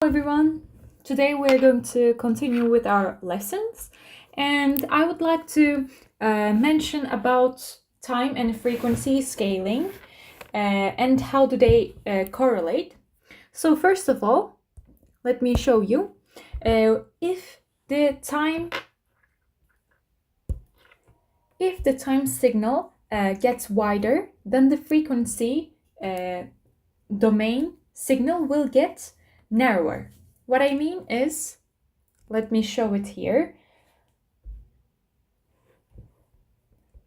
Everyone, today we're going to continue with our lessons, and I would like to mention about time and frequency scaling and how do they correlate. So first of all, let me show you if the time signal gets wider, then the frequency domain signal will get narrower. What I mean is, let me show it here.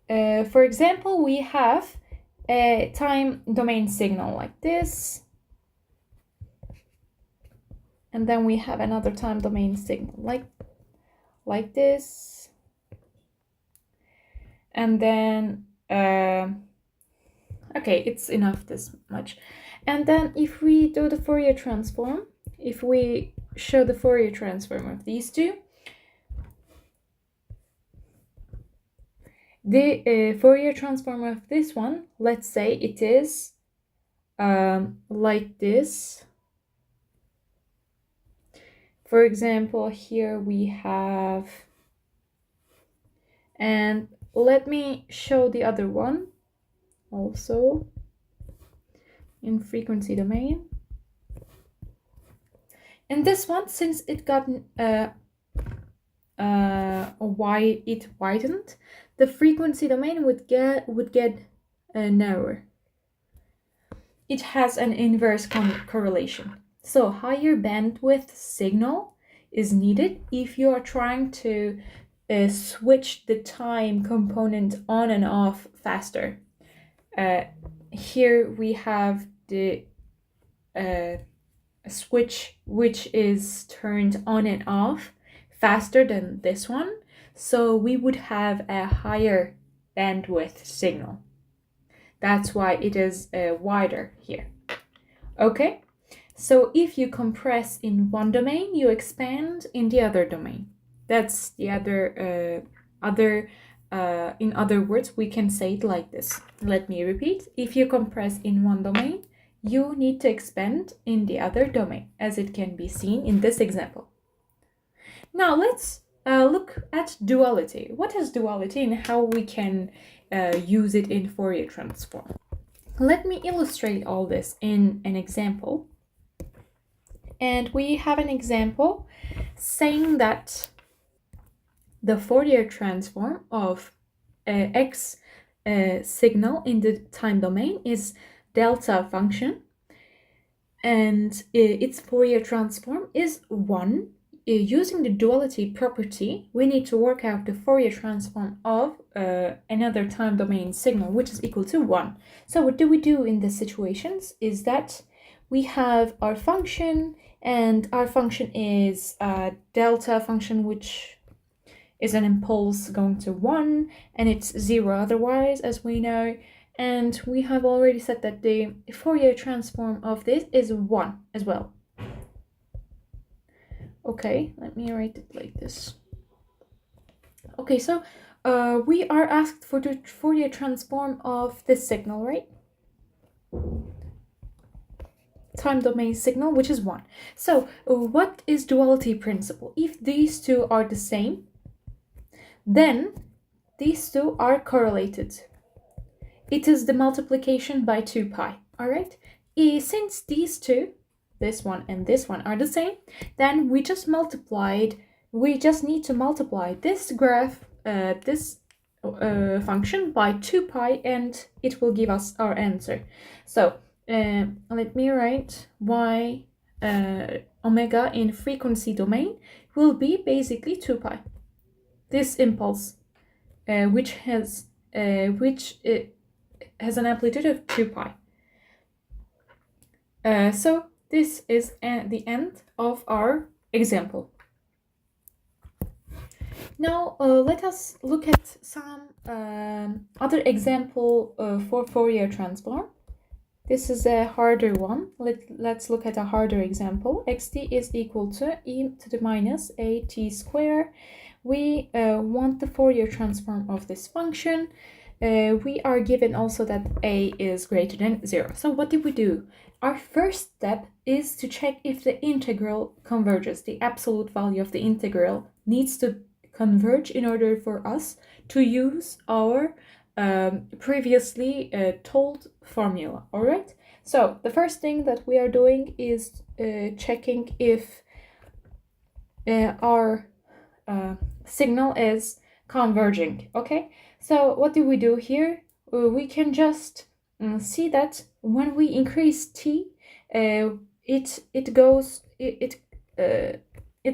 For example, we have a time domain signal like this, and then we have another time domain signal like this, and then okay, it's enough this much. And then if we do the Fourier transform, if we show the Fourier transform of these two, the Fourier transform of this one, let's say it is like this. For example, here we have, and let me show the other one also in frequency domain. And this one, since it got it widened, the frequency domain would get narrower. It has an inverse correlation. So higher bandwidth signal is needed if you are trying to switch the time component on and off faster. Here we have the switch which is turned on and off faster than this one, so we would have a higher bandwidth signal. That's why it is wider here. Okay, so if you compress in one domain, you expand in the other domain. That's the in other words, we can say it like this. Let me repeat. If you compress in one domain, you need to expand in the other domain, as it can be seen in this example. Now let's look at duality. What is duality and how we can use it in Fourier transform? Let me illustrate all this in an example. And we have an example saying that the Fourier transform of x signal in the time domain is delta function, and its Fourier transform is 1. Using the duality property, we need to work out the Fourier transform of another time domain signal, which is equal to 1. So what do we do in these situations is that we have our function, and our function is a delta function, which is an impulse going to 1, and it's 0 otherwise, as we know. And we have already said that the Fourier transform of this is 1 as well. Okay, let me write it like this. Okay, so we are asked for the Fourier transform of this signal, right? Time domain signal, which is 1. So what is duality principle? If these two are the same, then these two are correlated. It is the multiplication by 2 pi, all right? Since these two, this one and this one, are the same, then we just need to multiply this graph, this function by 2 pi, and it will give us our answer. So let me write y omega in frequency domain will be basically 2 pi. This impulse, which has an amplitude of 2 pi. So this is the end of our example. Now let us look at some other example for Fourier transform. This is a harder one. Let's look at a harder example. Xt is equal to e to the minus at squared. We want the Fourier transform of this function. we are given also that a is greater than 0. So what did we do? Our first step is to check if the integral converges. The absolute value of the integral needs to converge in order for us to use our previously told formula. All right. So the first thing that we are doing is checking if our signal is converging. Okay, so what do we do here? We can just see that when we increase t, it's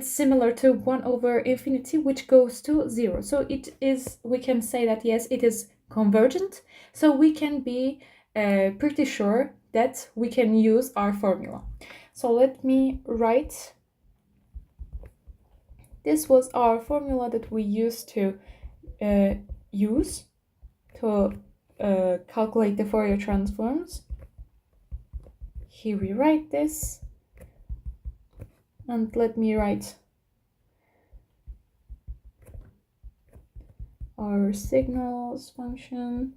similar to 1 over infinity, which goes to 0. So we can say that yes, it is convergent. So we can be pretty sure that we can use our formula. So let me write. This was our formula that we used to use to calculate the Fourier transforms. Here we write this, and let me write our signals function.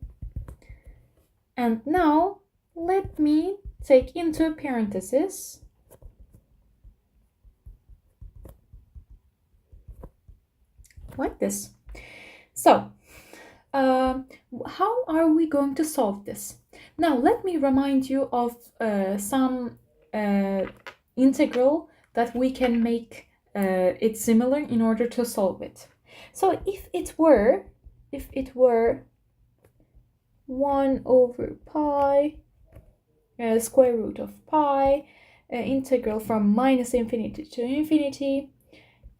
And now let me take into parentheses like this. So how are we going to solve this? Now let me remind you of some integral that we can make it similar in order to solve it. So if it were 1 over pi square root of pi integral from minus infinity to infinity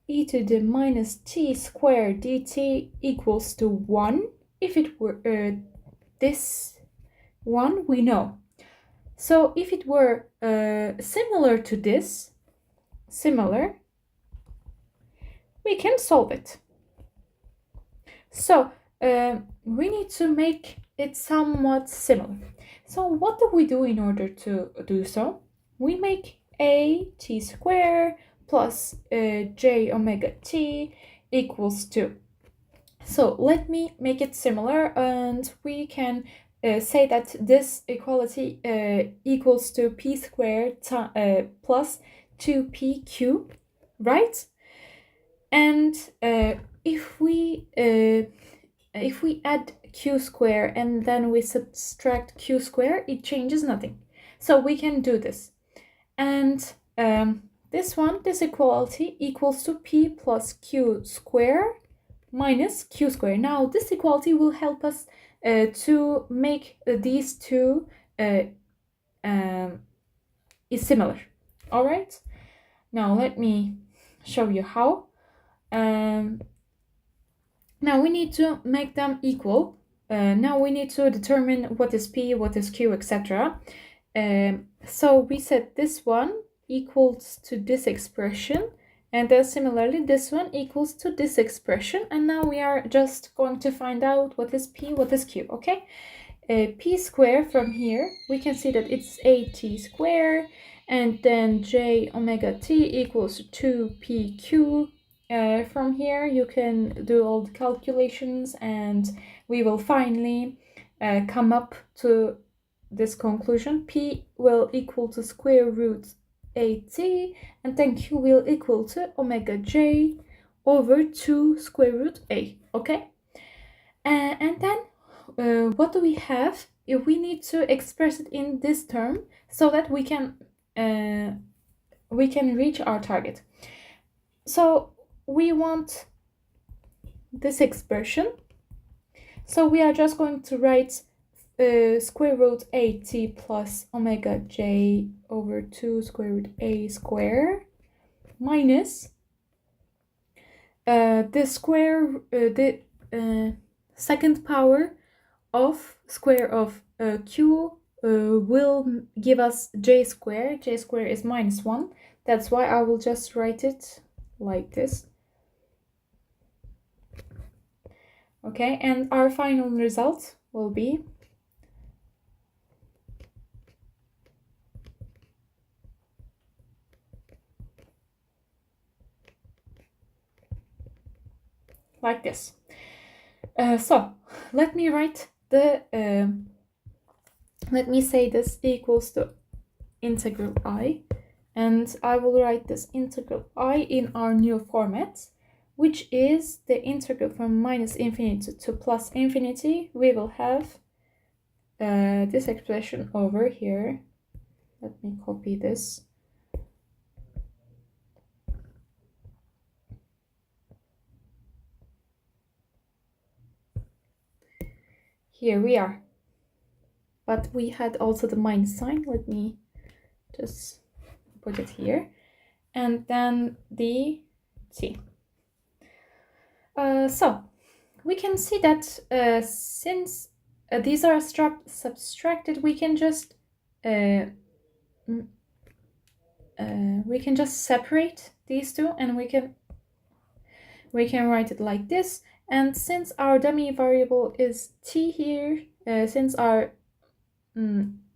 e to the minus t squared dt equals to 1. If it were this one, we know. So if it were similar to this, we can solve it. So we need to make it somewhat similar. So what do we do in order to do so? We make a t squared plus j omega t equals 2. So let me make it similar, and we can say that this equality equals to p squared plus 2pq, right? And if we add q squared and then we subtract q squared, it changes nothing. So we can do this. And this equality equals to p plus q squared minus q squared. Now this equality will help us to make these two is similar. All right. Now let me show you how. Now we need to make them equal. Now we need to determine what is p, what is q, etc. So we set this one equals to this expression, and then similarly this one equals to this expression, and now we are just going to find out what is p, what is q. Okay, p squared, from here we can see that it's at squared, and then j omega t equals to 2pq. From here you can do all the calculations, and we will finally come up to this conclusion. P will equal to square root at, and then q will equal to omega j over 2 square root a. Okay, and then what do we have? If we need to express it in this term so that we can reach our target. So we want this expression, so we are just going to write square root at plus omega j over 2 square root a square minus the second power of square of q will give us j squared. J squared is minus 1. That's why I will just write it like this. Okay, and our final result will be like this. So let me write let me say this equals to integral I, and I will write this integral I in our new format, which is the integral from minus infinity to plus infinity. We will have this expression over here. Let me copy this. Here we are. But we had also the minus sign. Let me just put it here. And then the t. So we can see that since these are subtracted, we can just separate these two, and we can write it like this. And since our dummy variable is t here, since our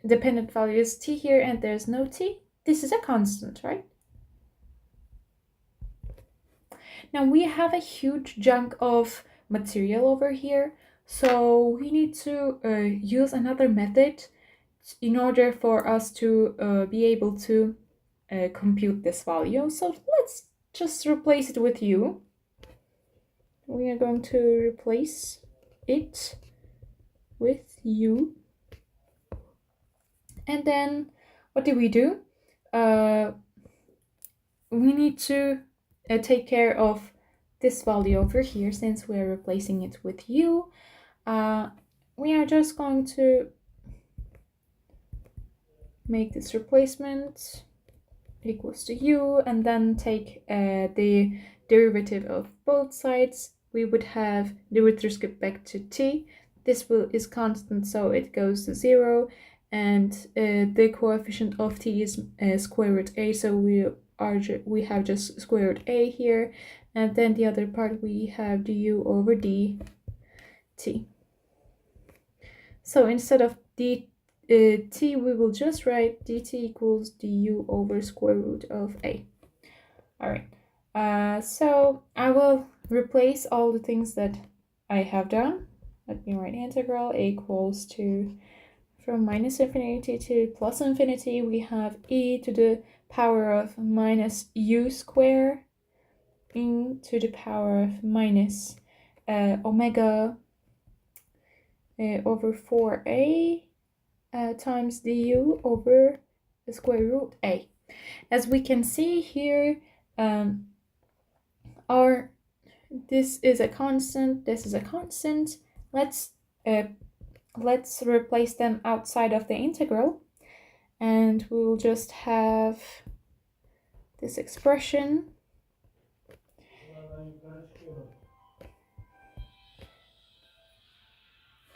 dependent value is t here and there's no t, this is a constant, right? Now we have a huge chunk of material over here, so we need to use another method in order for us to be able to compute this value. So let's just replace it with u. We are going to replace it with u. And then what do? We need to take care of this value over here. Since we are replacing it with u, we are just going to make this replacement equals to u, and then take the derivative of both sides. We would have the with respect back to t. This is constant, so it goes to 0, and the coefficient of t is square root a, so we have just square root a here, and then the other part we have du over dt. So instead of t, we will just write dt equals du over square root of a. All right. So I will replace all the things that I have done. Let me write integral a equals to, from minus infinity to plus infinity, we have e to the power of minus u square into the power of minus omega over 4a times du over the square root a. As we can see here, this is a constant, this is a constant. Let's replace them outside of the integral, and we'll just have this expression.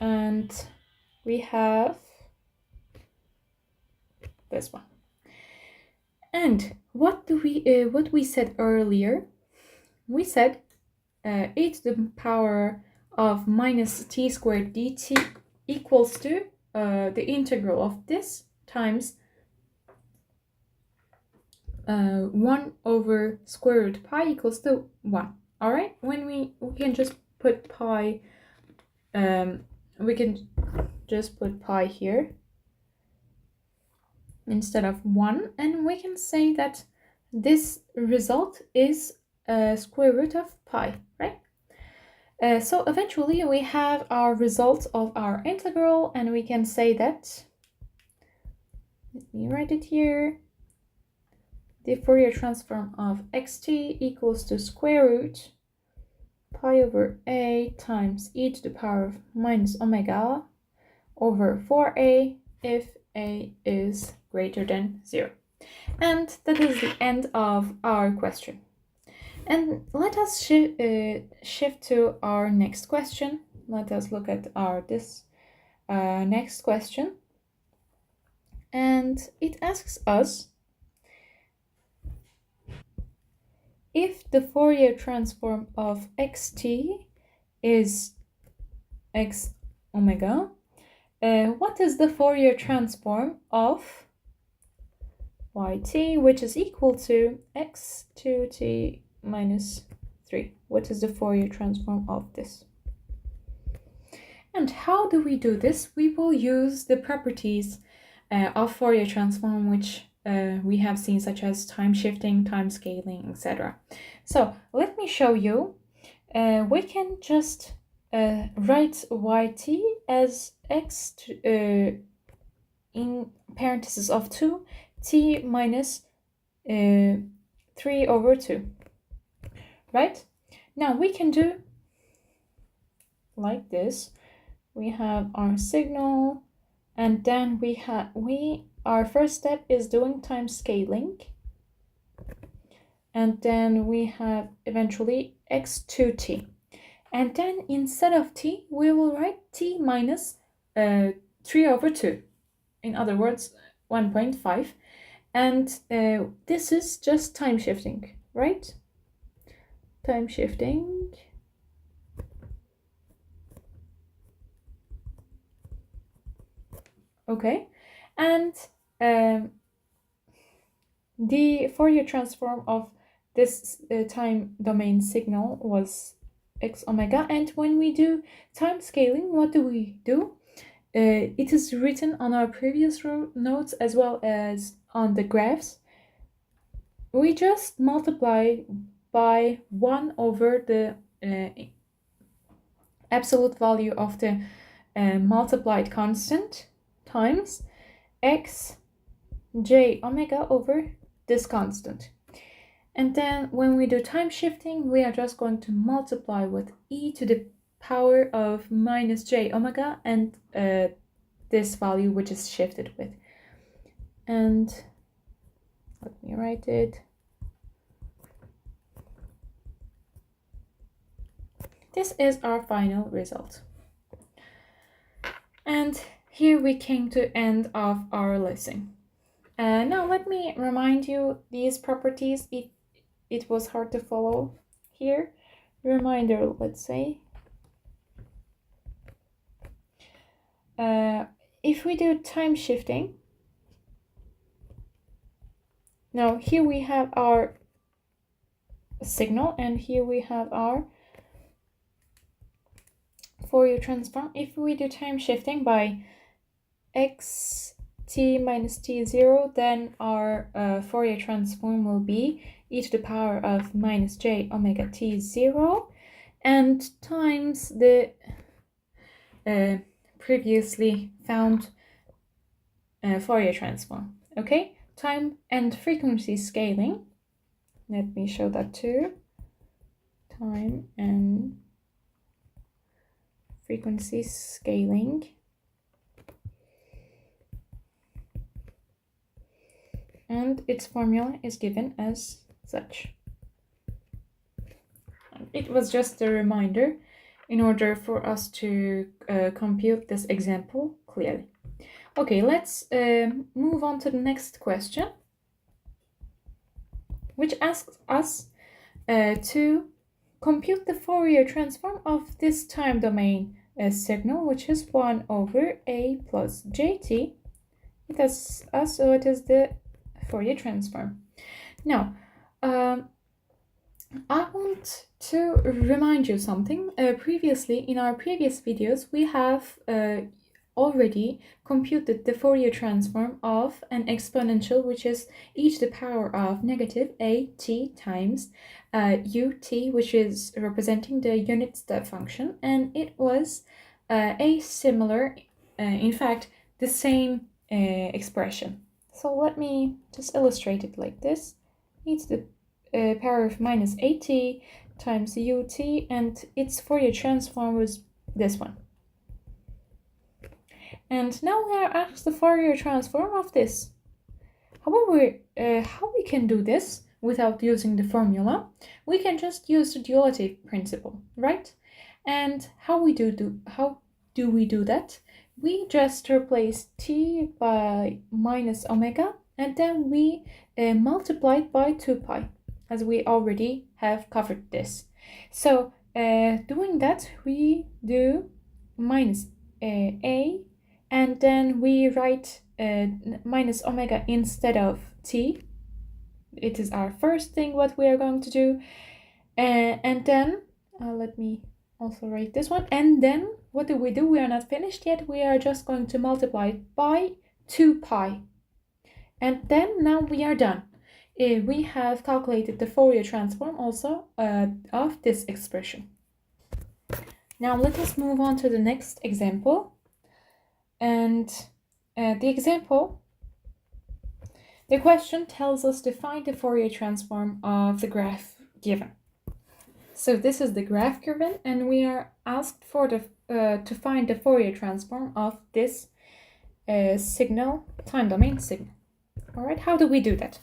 And we have this one. And what we said earlier, we said e to the power of minus t squared dt equals to the integral of this times 1 over square root pi equals to 1. All right, when we can just put pi, we can just put pi here instead of 1, and we can say that this result is square root of pi, right? So eventually we have our result of our integral, and we can say that, let me write it here, the Fourier transform of xt equals to square root pi over a times e to the power of minus omega over 4a if a is greater than 0. And that is the end of our question. And let us shift to our next question. Let us look at this next question. And it asks us, if the Fourier transform of xt is x omega, what is the Fourier transform of yt, which is equal to x2t minus 3? What is the Fourier transform of this? And how do we do this? We will use the properties of Fourier transform, which we have seen, such as time shifting, time scaling, etc. So let me show you. We can just write yt as x in parentheses of 2, t minus 3 over 2, right? Now we can do like this. We have our signal, and then our first step is doing time scaling, and then we have eventually x2t, and then instead of t we will write t minus 3 over 2, in other words 1.5, and this is just time shifting, right? Time shifting. Okay, and the Fourier transform of this time domain signal was x omega, and when we do time scaling, what do we do? It is written on our previous notes as well as on the graphs. We just multiply by 1 over the absolute value of the multiplied constant times x j omega over this constant. And then when we do time shifting, we are just going to multiply with e to the power of minus j omega and this value which is shifted with. And let me write it. This is our final result. And here we came to end of our lesson. Now let me remind you these properties if it was hard to follow here. Reminder, let's say. If we do time shifting, now here we have our signal and here we have our Fourier transform. If we do time shifting by x t minus t0, then our Fourier transform will be e to the power of minus j omega t0 and times the previously found Fourier transform. Okay, time and frequency scaling. Let me show that too. Time and frequency scaling. And its formula is given as such. It was just a reminder in order for us to compute this example clearly. Okay, let's move on to the next question, which asks us to compute the Fourier transform of this time domain signal, which is 1 over a plus jt. It asks us, so it is the Fourier transform. Now, I want to remind you something. Previously, in our previous videos, we have already computed the Fourier transform of an exponential, which is e to the power of negative at times ut, which is representing the unit step function, and it was a similar, in fact, the same expression. So let me just illustrate it like this. E to the power of minus at times ut, and its Fourier transform was this one. And now we are asked the Fourier transform of this. However, how we can do this without using the formula? We can just use the duality principle, right? And how do we do that? We just replace t by minus omega, and then we multiply it by 2 pi, as we already have covered this. So doing that, we do minus a, and then we write minus omega instead of t. It is our first thing what we are going to do. And then let me also write this one. And then what do? We are not finished yet. We are just going to multiply it by 2 pi. And then now we are done. We have calculated the Fourier transform also of this expression. Now let us move on to the next example. And the question tells us to find the Fourier transform of the graph given. So this is the graph given, and we are asked for the to find the Fourier transform of this signal, time domain signal. All right, how do we do that?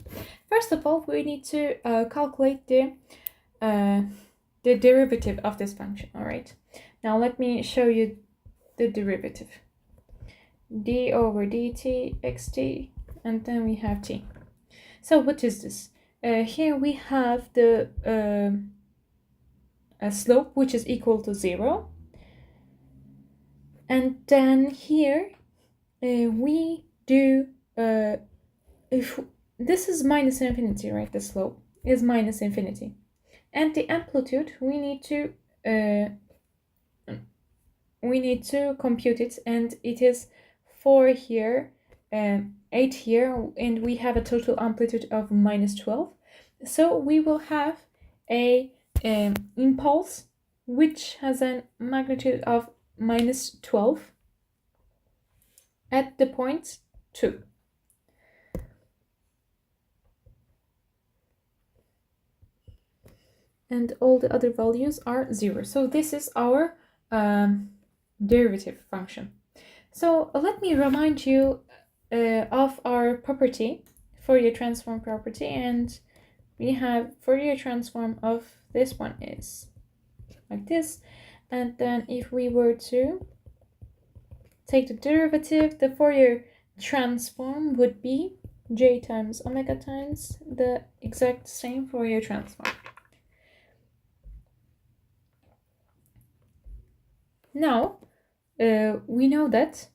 First of all, we need to calculate the derivative of this function. All right, now let me show you the derivative. D over dt xt, and then we have t. So what is this? Here we have the slope, which is equal to 0. And then here we do, if this is minus infinity, right? The slope is minus infinity. And the amplitude, we need to compute it, and it is 4 here, 8 here, and we have a total amplitude of minus 12. So we will have a impulse which has a magnitude of minus 12 at the point 2. And all the other values are 0. So this is our derivative function. So let me remind you of our property, Fourier transform property, and we have Fourier transform of this one is like this. And then if we were to take the derivative, the Fourier transform would be j times omega times the exact same Fourier transform. Now, we know that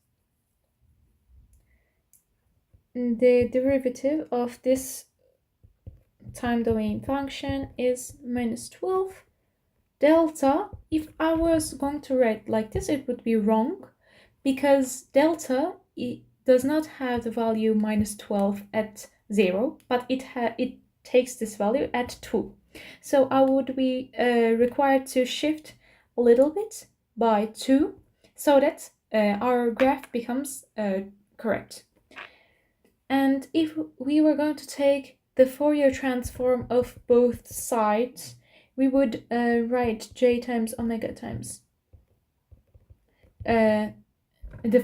the derivative of this time domain function is minus 12 delta. If I was going to write like this, it would be wrong, because delta does not have the value minus 12 at 0, but it takes this value at 2. So I would be required to shift a little bit by 2 so that our graph becomes correct. And if we were going to take the Fourier transform of both sides, we would write j times omega times the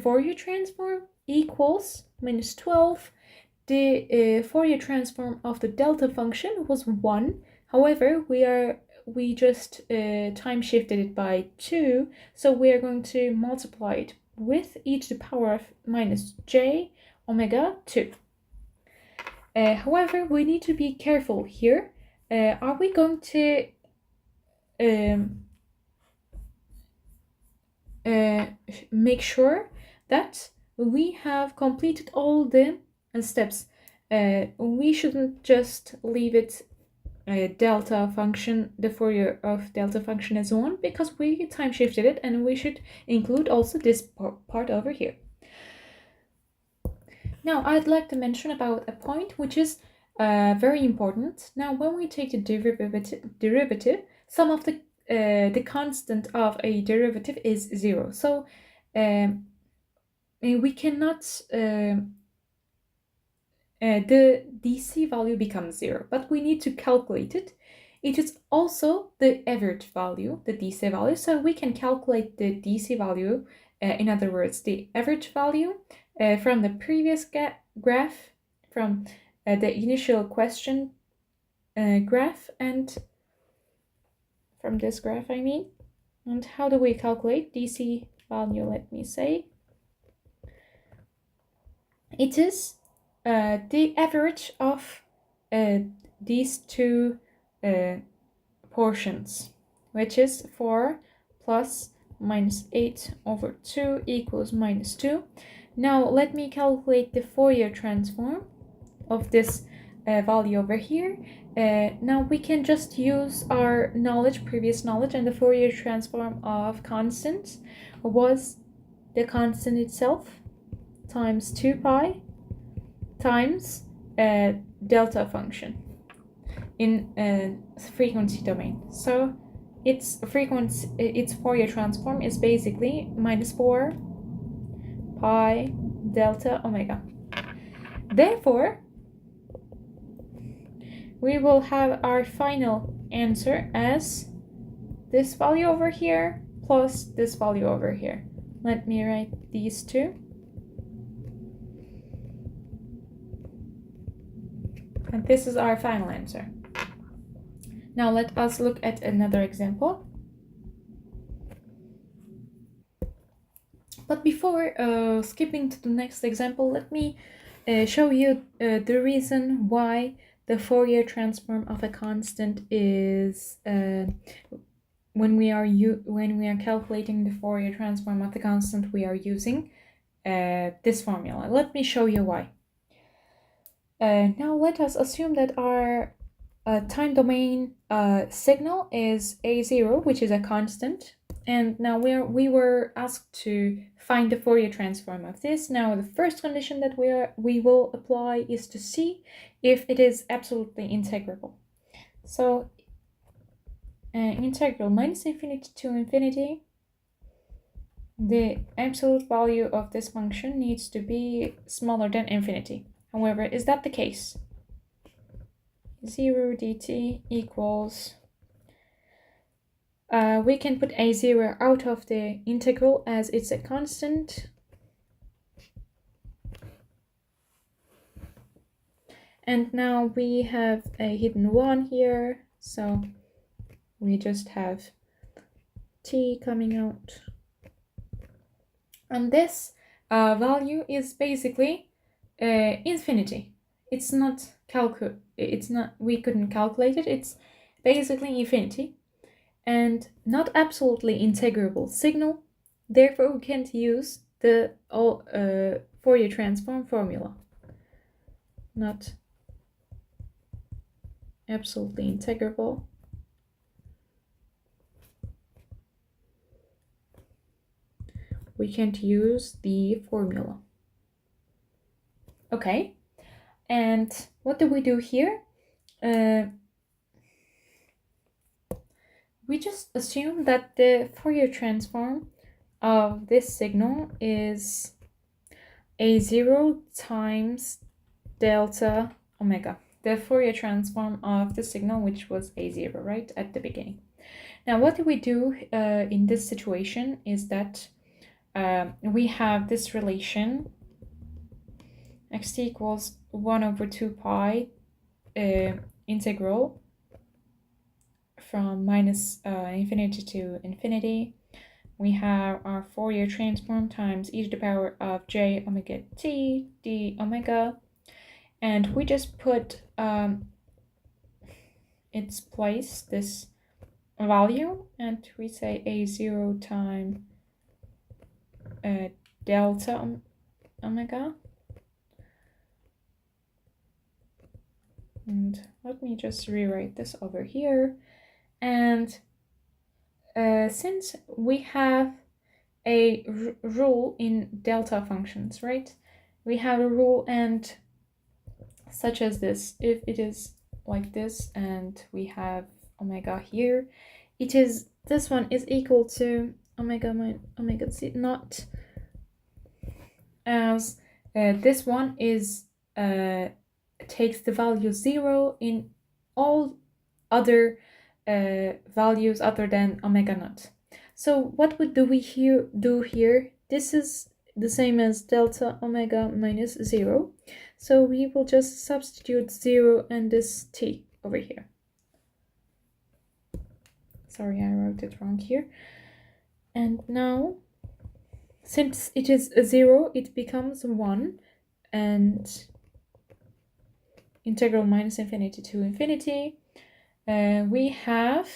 Fourier transform equals minus 12. The Fourier transform of the delta function was 1. However, we just time shifted it by 2, so we are going to multiply it with e to the power of minus j omega 2. However, we need to be careful here. Are we going to make sure that we have completed all the steps? We shouldn't just leave it delta function, the Fourier of delta function as 1, because we time shifted it, and we should include also this part over here. Now, I'd like to mention about a point which is very important. Now, when we take the derivative, some of the constant of a derivative is 0. So we cannot, the DC value becomes 0, but we need to calculate it. It is also the average value, the DC value, so we can calculate the DC value, in other words, the average value from the previous graph, from the initial question graph, and from this graph, I mean. And how do we calculate DC value? Let me say. It is the average of these two portions, which is 4 plus minus 8 over 2 equals minus 2. Now let me calculate the Fourier transform of this value over here. Now we can just use our previous knowledge, and the Fourier transform of constant was the constant itself times 2 pi times delta function in frequency domain. So its Fourier transform is basically minus 4 pi delta omega. Therefore, we will have our final answer as this value over here plus this value over here. Let me write these two. And this is our final answer. Now let us look at another example. But before skipping to the next example, let me show you the reason why the Fourier transform of a constant is when we are calculating the Fourier transform of the constant, we are using this formula. Let me show you why. Now let us assume that our time domain signal is a0, which is a constant, and now we were asked to find the Fourier transform of this. Now the first condition that we will apply is to see if it is absolutely integrable. So integral minus infinity to infinity, the absolute value of this function needs to be smaller than infinity. However, is that the case? 0 dt equals, we can put a0 out of the integral as it's a constant. And now we have a hidden 1 here, so we just have t coming out. And this value is basically infinity. It's not we couldn't calculate it. It's basically infinity and not absolutely integrable signal. Therefore, we can't use the Fourier transform formula. Not absolutely integrable. We can't use the formula. Okay, and what do we do here? We just assume that the Fourier transform of this signal is a0 times delta omega. The Fourier transform of the signal, which was a0, right, at the beginning. Now, what do we do in this situation is that we have this relation xt equals 1 over 2 pi integral from minus infinity to infinity. We have our Fourier transform times e to the power of j omega t d omega, and we just put its place, this value, and we say a0 times delta omega. And let me just rewrite this over here. And since we have a rule in delta functions, right? We have a rule, and such as this, if it is like this and we have omega here, it is, this one is equal to omega minus omega c naught, as this one is takes the value 0 in all other values other than omega naught. So what do we do here? This is the same as delta omega minus 0. So we will just substitute 0 and this t over here. Sorry, I wrote it wrong here. And now, since it is a 0, it becomes 1, and integral minus infinity to infinity. We have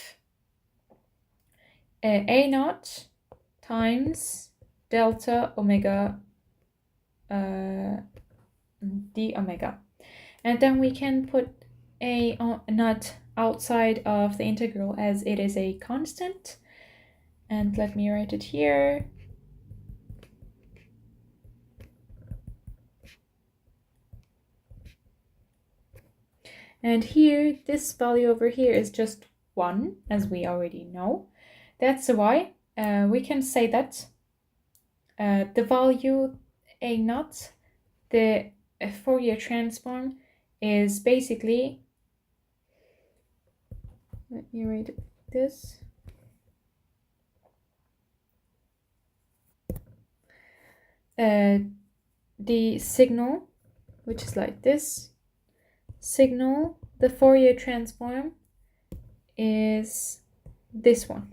a naught times delta omega d omega. And then we can put a not outside of the integral as it is a constant. And let me write it here. And here, this value over here is just 1, as we already know. That's why we can say that the value a naught, the Fourier transform, is basically, let me write this. The signal, which is like this, signal, the Fourier transform is this one.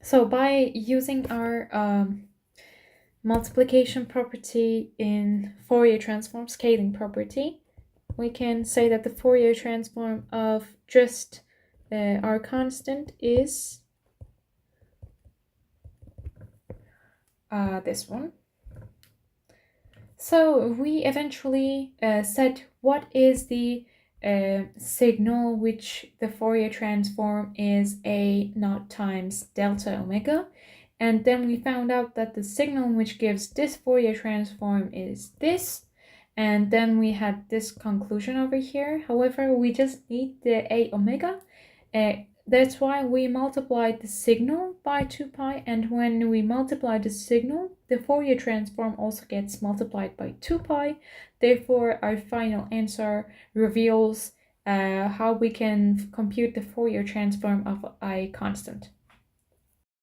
So by using our multiplication property in Fourier transform, scaling property, we can say that the Fourier transform of just our constant is this one. So we eventually said what is the signal which the Fourier transform is a naught times delta omega. And then we found out that the signal which gives this Fourier transform is this. And then we had this conclusion over here. However, we just need the a omega. That's why we multiplied the signal by 2 pi, and when we multiply the signal, the Fourier transform also gets multiplied by 2 pi. Therefore, our final answer reveals how we can compute the Fourier transform of a constant.